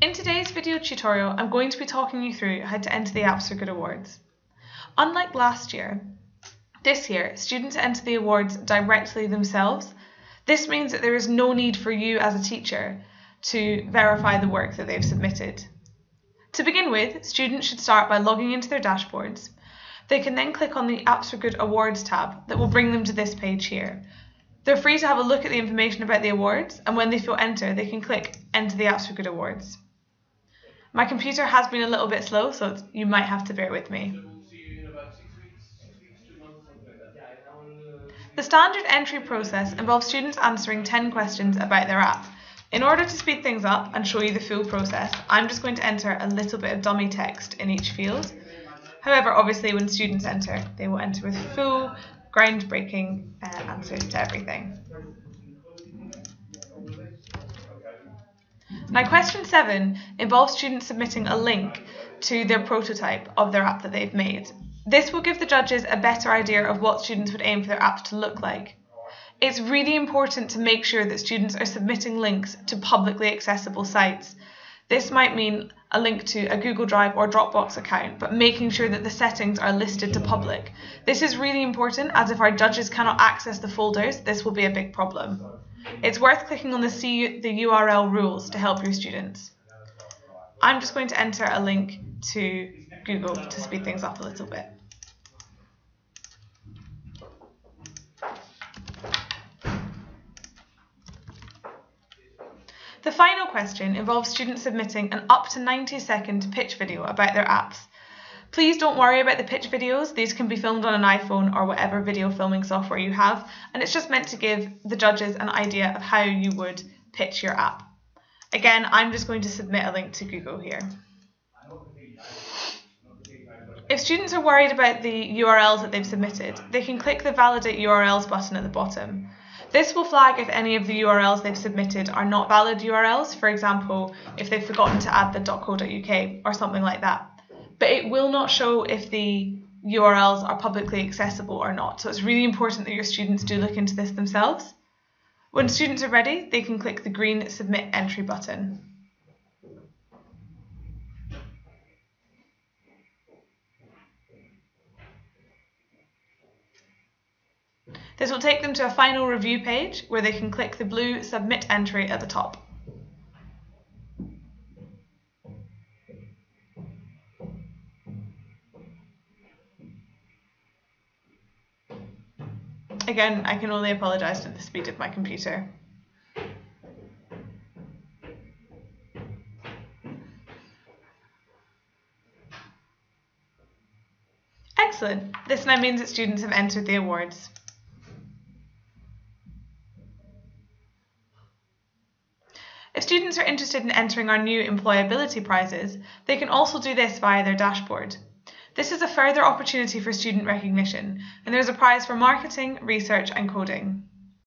In today's video tutorial, I'm going to be talking you through how to enter the Apps for Good awards. Unlike last year, this year, students enter the awards directly themselves. This means that there is no need for you as a teacher to verify the work that they've submitted. To begin with, students should start by logging into their dashboards. They can then click on the Apps for Good Awards tab that will bring them to this page here. They're free to have a look at the information about the awards, and when they feel enter, they can click Enter the Apps for Good awards. My computer has been a little bit slow, so you might have to bear with me. The standard entry process involves students answering 10 questions about their app. In order to speed things up and show you the full process, I'm just going to enter a little bit of dummy text in each field. However, obviously when students enter, they will enter with full, groundbreaking answers to everything. Now, question 7 involves students submitting a link to their prototype of their app that they've made. This will give the judges a better idea of what students would aim for their apps to look like. It's really important to make sure that students are submitting links to publicly accessible sites. This might mean a link to a Google Drive or Dropbox account, but making sure that the settings are listed to public. This is really important, as if our judges cannot access the folders, this will be a big problem. It's worth clicking on the See the URL rules to help your students. I'm just going to enter a link to Google to speed things up a little bit. The final question involves students submitting an up to 90-second pitch video about their apps. Please don't worry about the pitch videos. These can be filmed on an iPhone or whatever video filming software you have, and it's just meant to give the judges an idea of how you would pitch your app. Again, I'm just going to submit a link to Google here. If students are worried about the URLs that they've submitted, they can click the Validate URLs button at the bottom. This will flag if any of the URLs they've submitted are not valid URLs, for example, if they've forgotten to add the .co.uk or something like that. But it will not show if the URLs are publicly accessible or not, so it's really important that your students do look into this themselves. When students are ready, they can click the green Submit Entry button. This will take them to a final review page where they can click the blue Submit Entry at the top. Again, I can only apologise for the speed of my computer. Excellent. This now means that students have entered the awards. If students are interested in entering our new employability prizes, they can also do this via their dashboard. This is a further opportunity for student recognition, and there is a prize for marketing, research and coding.